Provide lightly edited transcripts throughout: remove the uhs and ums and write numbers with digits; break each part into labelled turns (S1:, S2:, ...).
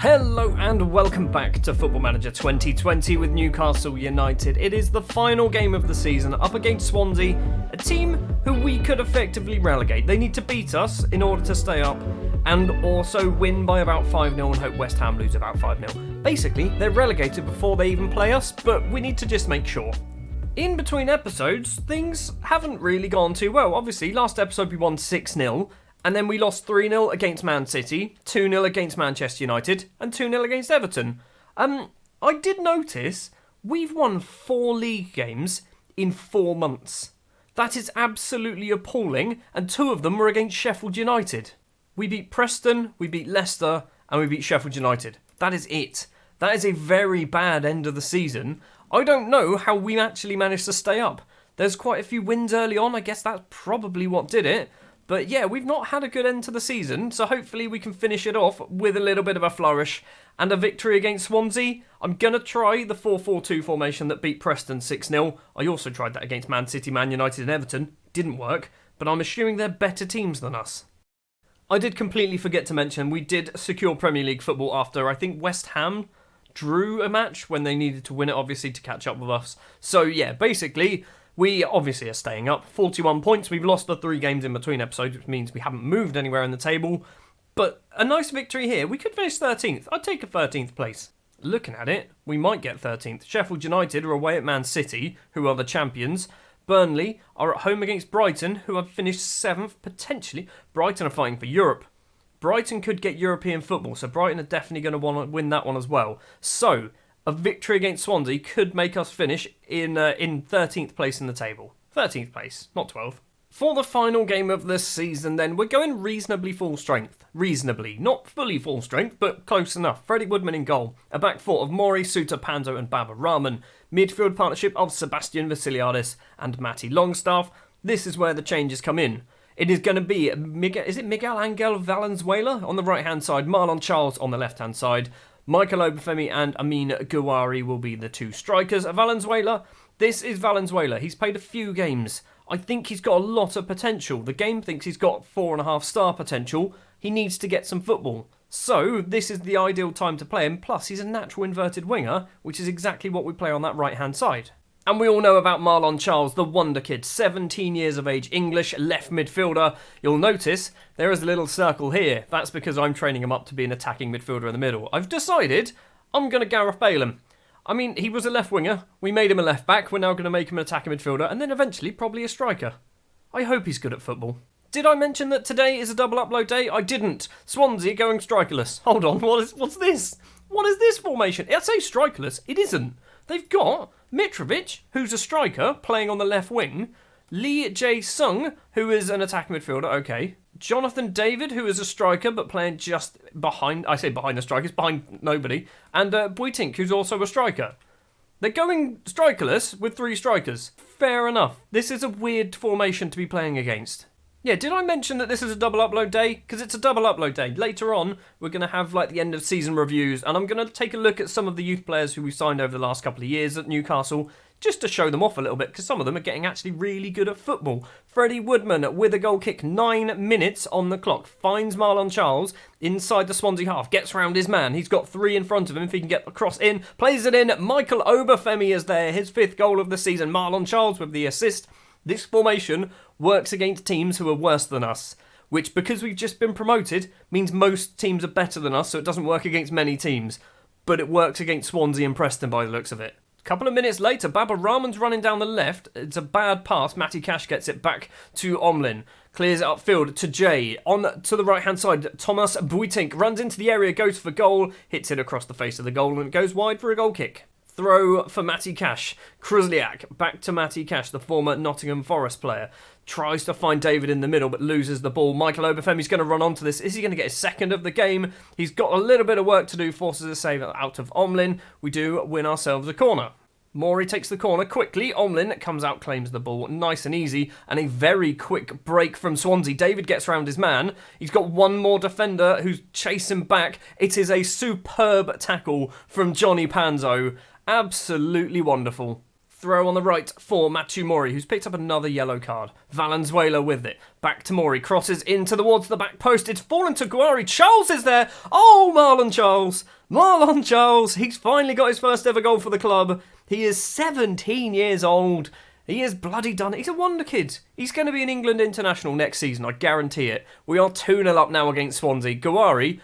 S1: Hello and welcome back to Football Manager 2020 with Newcastle United. It is the final game of the season up against Swansea, a team who we could effectively relegate. They need to beat us in order to stay up and also win by about 5-0 and hope West Ham lose about 5-0. Basically, they're relegated before they even play us, but we need to just make sure. In between episodes, things haven't really gone too well. Obviously, last episode we won 6-0. And then we lost 3-0 against Man City, 2-0 against Manchester United, and 2-0 against Everton. I did notice we've won 4 league games in 4 months. That is absolutely appalling, and 2 of them were against Sheffield United. We beat Preston, we beat Leicester, and we beat Sheffield United. That is it. That is a very bad end of the season. I don't know how we actually managed to stay up. There's quite a few wins early on, I guess that's probably what did it. But yeah, we've not had a good end to the season, so hopefully we can finish it off with a little bit of a flourish and a victory against Swansea. I'm going to try the 4-4-2 formation that beat Preston 6-0. I also tried that against Man City, Man United and Everton. Didn't work, but I'm assuming they're better teams than us. I did completely forget to mention we did secure Premier League football after I think West Ham drew a match when they needed to win it, obviously, to catch up with us. So yeah, basically, we obviously are staying up. 41 points. We've lost the 3 games in between episodes, which means we haven't moved anywhere in the table. But a nice victory here. We could finish 13th. I'd take a 13th place. Looking at it, we might get 13th. Sheffield United are away at Man City, who are the champions. Burnley are at home against Brighton, who have finished 7th, potentially. Brighton are fighting for Europe. Brighton could get European football, so Brighton are definitely going to want to win that one as well. So a victory against Swansea could make us finish in 13th place in the table. 13th place, not 12th. For the final game of this season then, we're going reasonably full strength. Reasonably. Not fully full strength, but close enough. Freddie Woodman in goal. A back four of Mori, Suter, Panzo and Baba Rahman. Midfield partnership of Sebastian Vassiliadis and Matty Longstaff. This is where the changes come in. It is going to be Miguel Angel Valenzuela on the right-hand side, Marlon Charles on the left-hand side. Michael Obafemi and Amin Gouari will be the 2 strikers. Valenzuela, this is Valenzuela. He's played a few games. I think he's got a lot of potential. The game thinks he's got 4.5-star potential. He needs to get some football. So this is the ideal time to play him. Plus, he's a natural inverted winger, which is exactly what we play on that right-hand side. And we all know about Marlon Charles, the wonder kid, 17 years of age, English, left midfielder. You'll notice there is a little circle here. That's because I'm training him up to be an attacking midfielder in the middle. I've decided I'm going to Gareth Bale him. I mean, he was a left winger. We made him a left back. We're now going to make him an attacking midfielder and then eventually probably a striker. I hope he's good at football. Did I mention that today is a double upload day? I didn't. Swansea going strikerless. Hold on, what's this? What is this formation? I say strikerless. It isn't. They've got Mitrovic, who's a striker, playing on the left wing. Lee Jae-sung, who is an attacking midfielder, okay. Jonathan David, who is a striker, but playing just behind, I say behind the strikers, behind nobody. And Buitink, who's also a striker. They're going strikerless with 3 strikers. Fair enough. This is a weird formation to be playing against. Yeah, did I mention that this is a double upload day? Because it's a double upload day. Later on, we're going to have like the end of season reviews, and I'm going to take a look at some of the youth players who we've signed over the last couple of years at Newcastle, just to show them off a little bit, because some of them are getting actually really good at football. Freddie Woodman with a goal kick, 9 minutes on the clock, finds Marlon Charles inside the Swansea half, gets round his man. He's got 3 in front of him if he can get the cross in, plays it in. Michael Obafemi is there, his 5th goal of the season. Marlon Charles with the assist. This formation works against teams who are worse than us, which, because we've just been promoted, means most teams are better than us, so it doesn't work against many teams. But it works against Swansea and Preston by the looks of it. A couple of minutes later, Baba Rahman's running down the left. It's a bad pass. Matty Cash gets it back to Omlin. Clears it upfield to Jay. On to the right-hand side, Thomas Buitink runs into the area, goes for goal, hits it across the face of the goal, and it goes wide for a goal kick. Throw for Matty Cash. Kruzliak back to Matty Cash, the former Nottingham Forest player. Tries to find David in the middle, but loses the ball. Michael Obafemi's going to run onto this. Is he going to get his 2nd of the game? He's got a little bit of work to do, forces a save out of Omlin. We do win ourselves a corner. Mori takes the corner quickly. Omlin comes out, claims the ball. Nice and easy. And a very quick break from Swansea. David gets round his man. He's got one more defender who's chasing back. It is a superb tackle from Johnny Panzo. Absolutely wonderful. Throw on the right for Matthew Mori, who's picked up another yellow card. Valenzuela with it. Back to Mori. Crosses in towards the back post. It's fallen to Guari. Charles is there. Oh, Marlon Charles. Marlon Charles. He's finally got his first ever goal for the club. He is 17 years old. He is bloody done. He's a wonder kid. He's going to be an England international next season, I guarantee it. We are 2-0 up now against Swansea. Guari,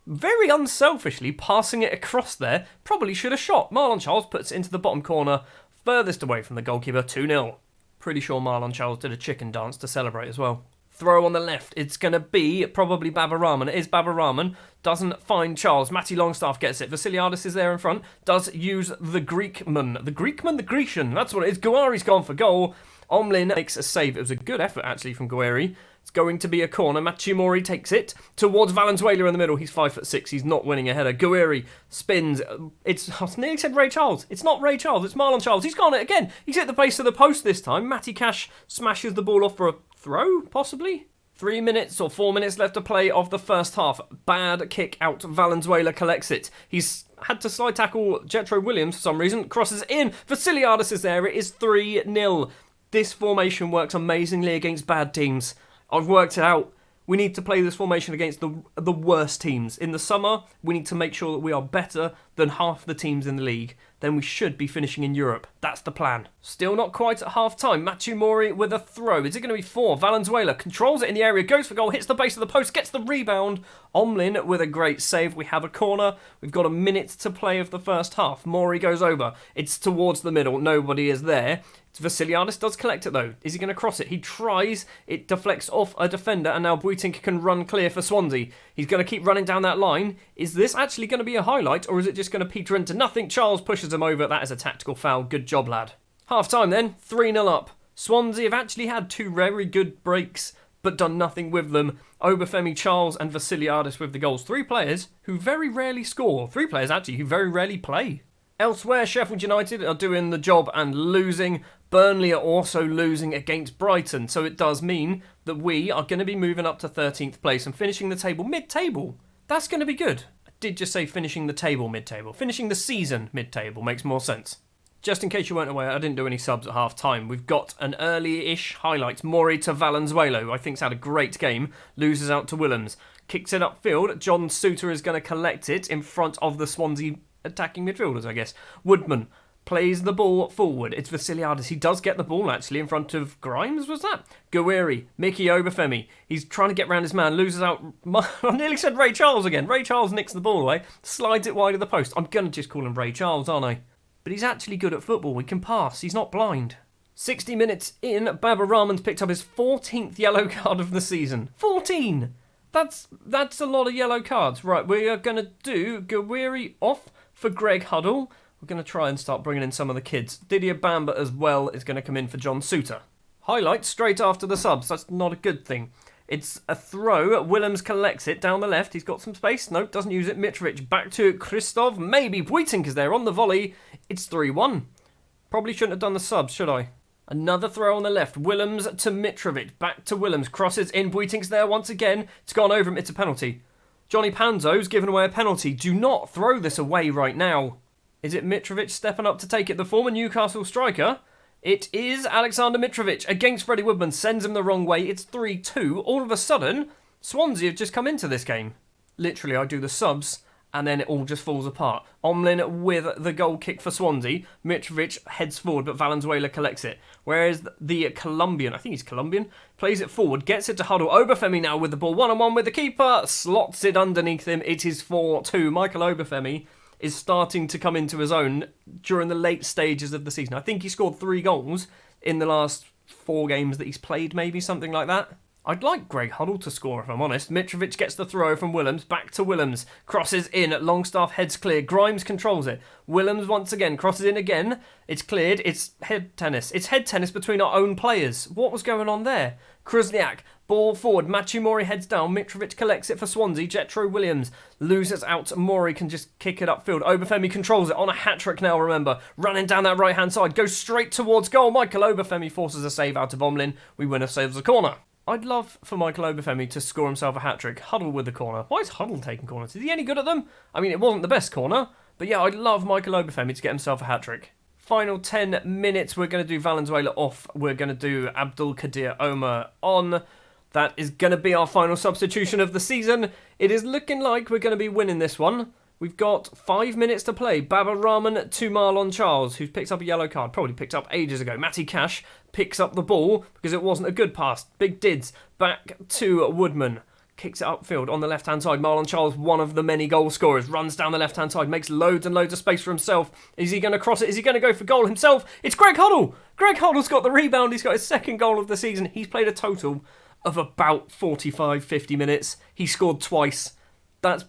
S1: very unselfishly, passing it across there. Probably should have shot. Marlon Charles puts it into the bottom corner, furthest away from the goalkeeper, 2-0. Pretty sure Marlon Charles did a chicken dance to celebrate as well. Throw on the left. It's going to be probably Babarahman. It is Babarahman. Doesn't find Charles. Matty Longstaff gets it. Vasiliadis is there in front. Does use the Greekman. The Greekman? The Grecian. That's what it is. Guari's gone for goal. Omlin makes a save. It was a good effort, actually, from Guari. It's going to be a corner. Machimori takes it towards Valenzuela in the middle. He's 5'6". He's not winning a header. Guari spins. I nearly said Ray Charles. It's not Ray Charles. It's Marlon Charles. He's gone it again. He's hit the base of the post this time. Matty Cash smashes the ball off for a throw, possibly? 3 minutes or 4 minutes left to play of the first half. Bad kick out. Valenzuela collects it. He's had to slide tackle Jetro Williams for some reason. Crosses in. Vasiliadis is there. It is 3-0. This formation works amazingly against bad teams. I've worked it out. We need to play this formation against the worst teams. In the summer, we need to make sure that we are better than half the teams in the league. Then we should be finishing in Europe. That's the plan. Still not quite at half-time. Matthew Mori with a throw. Is it going to be 4? Valenzuela controls it in the area, goes for goal, hits the base of the post, gets the rebound. Omlin with a great save. We have a corner. We've got a minute to play of the first half. Mori goes over. It's towards the middle. Nobody is there. Vasiliadis does collect it though. Is he going to cross it? He tries. It deflects off a defender and now Buitink can run clear for Swansea. He's going to keep running down that line. Is this actually going to be a highlight or is it just going to peter into nothing? Charles pushes him over. That is a tactical foul. Good job, lad. Half time then. 3-0 up. Swansea have actually had 2 very good breaks but done nothing with them. Obafemi, Charles and Vasiliadis with the goals. 3 players who very rarely score. 3 players actually who very rarely play. Elsewhere, Sheffield United are doing the job and losing. Burnley are also losing against Brighton, so it does mean that we are going to be moving up to 13th place and finishing the table mid-table. That's going to be good. I did just say finishing the table mid-table. Finishing the season mid-table makes more sense. Just in case you weren't aware, I didn't do any subs at half-time. We've got an early-ish highlight. Mori to Valenzuela, who I think's had a great game. Loses out to Willems. Kicks it upfield. John Suter is going to collect it in front of the Swansea attacking midfielders, I guess. Woodman plays the ball forward. It's Vasiliadis. He does get the ball, actually, in front of Grimes, was that? Guiri, Mickey Obafemi. He's trying to get round his man, loses out. I nearly said Ray Charles again. Ray Charles nicks the ball away, slides it wide of the post. I'm going to just call him Ray Charles, aren't I? But he's actually good at football. He can pass. He's not blind. 60 minutes in, Babarahman's picked up his 14th yellow card of the season. 14! That's a lot of yellow cards. Right, we are going to do Guiri off for Greg Huddle. We're going to try and start bringing in some of the kids. Didier Bamba as well is going to come in for John Suter. Highlights straight after the subs. That's not a good thing. It's a throw. Willems collects it down the left. He's got some space. Nope, doesn't use it. Mitrovic back to Christov. Maybe Buitink is there on the volley. It's 3-1. Probably shouldn't have done the subs, should I? Another throw on the left. Willems to Mitrovic. Back to Willems. Crosses in. Buitink's there once again. It's gone over him. It's a penalty. Johnny Panzo's given away a penalty. Do not throw this away right now. Is it Mitrovic stepping up to take it? The former Newcastle striker. It is Alexander Mitrovic against Freddie Woodman. Sends him the wrong way. It's 3-2. All of a sudden, Swansea have just come into this game. Literally, I do the subs and then it all just falls apart. Omlin with the goal kick for Swansea. Mitrovic heads forward, but Valenzuela collects it. Whereas the Colombian, I think he's Colombian, plays it forward, gets it to Huddle. Obafemi now with the ball, one-on-one with the keeper, slots it underneath him. It is 4-2. Michael Obafemi is starting to come into his own during the late stages of the season. I think he scored 3 goals in the last 4 games that he's played, maybe, something like that. I'd like Greg Huddle to score, if I'm honest. Mitrovic gets the throw from Willems, back to Willems, crosses in, Longstaff heads clear, Grimes controls it. Willems once again, crosses in again, it's cleared, it's head tennis. It's head tennis between our own players. What was going on there? Krusniak, ball forward, Matthew Mori heads down, Mitrovic collects it for Swansea, Jetro Williams loses out, Mori can just kick it upfield, Obafemi controls it, on a hat-trick now, remember, running down that right-hand side, goes straight towards goal, Michael Obafemi forces a save out of Omlin, we win saves a corner. I'd love for Michael Obafemi to score himself a hat-trick. Huddle with the corner. Why is Huddle taking corners? Is he any good at them? I mean, it wasn't the best corner, but yeah, I'd love Michael Obafemi to get himself a hat-trick. final 10 minutes, we're going to do Valenzuela off. We're going to do Abdul Kadir Omar on. That is going to be our final substitution of the season. It is looking like we're going to be winning this one. We've got 5 minutes to play. Baba Rahman to Marlon Charles, who's picked up a yellow card. Probably picked up ages ago. Matty Cash picks up the ball because it wasn't a good pass. Big Dids back to Woodman. Kicks it upfield on the left-hand side. Marlon Charles, one of the many goal scorers, runs down the left-hand side, makes loads and loads of space for himself. Is he going to cross it? Is he going to go for goal himself? It's Greg Hoddle! Greg Hoddle's got the rebound. He's got his second goal of the season. He's played a total of about 45, 50 minutes. He scored twice. That's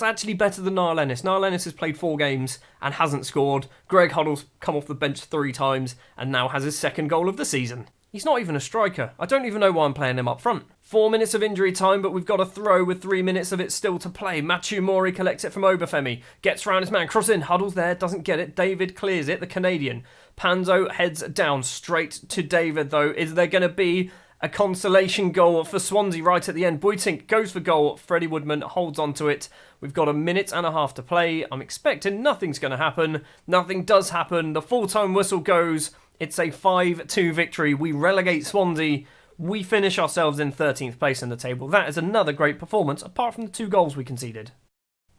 S1: actually better than Niall Ennis. Niall Ennis has played 4 games and hasn't scored. Greg Hoddle's come off the bench 3 times and now has his second goal of the season. He's not even a striker. I don't even know why I'm playing him up front. 4 minutes of injury time, but we've got a throw with 3 minutes of it still to play. Matthew Mori collects it from Obafemi. Gets round his man. Cross in. Huddle's there. Doesn't get it. David clears it. The Canadian. Panzo heads down. Straight to David, though. Is there going to be a consolation goal for Swansea right at the end? Boytink goes for goal. Freddie Woodman holds on to it. We've got a minute and a half to play. I'm expecting nothing's going to happen. Nothing does happen. The full-time whistle goes. It's a 5-2 victory. We relegate Swansea. We finish ourselves in 13th place in the table. That is another great performance, apart from the 2 goals we conceded.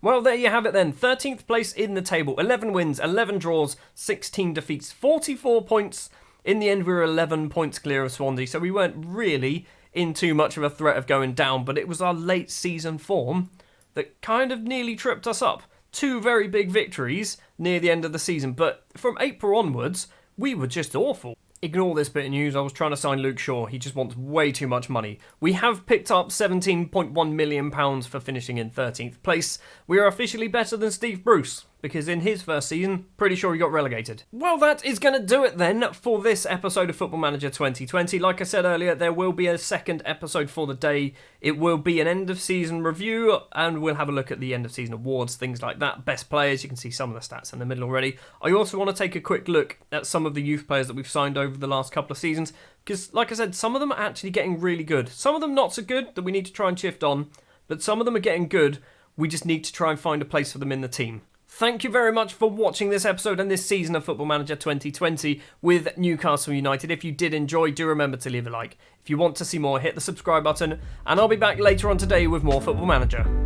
S1: Well, there you have it then. 13th place in the table. 11 wins, 11 draws, 16 defeats, 44 points. In the end, we were 11 points clear of Swansea, so we weren't really in too much of a threat of going down, but it was our late season form that kind of nearly tripped us up. 2 very big victories near the end of the season, but from April onwards, we were just awful. Ignore this bit of news. I was trying to sign Luke Shaw. He just wants way too much money. We have picked up £17.1 million for finishing in 13th place. We are officially better than Steve Bruce, because in his first season, pretty sure he got relegated. Well, that is going to do it then for this episode of Football Manager 2020. Like I said earlier, there will be a second episode for the day. It will be an end-of-season review, and we'll have a look at the end-of-season awards, things like that. Best players, you can see some of the stats in the middle already. I also want to take a quick look at some of the youth players that we've signed over the last couple of seasons, because, like I said, some of them are actually getting really good. Some of them not so good, that we need to try and shift on, but some of them are getting good. We just need to try and find a place for them in the team. Thank you very much for watching this episode and this season of Football Manager 2020 with Newcastle United. If you did enjoy, do remember to leave a like. If you want to see more, hit the subscribe button, and I'll be back later on today with more Football Manager.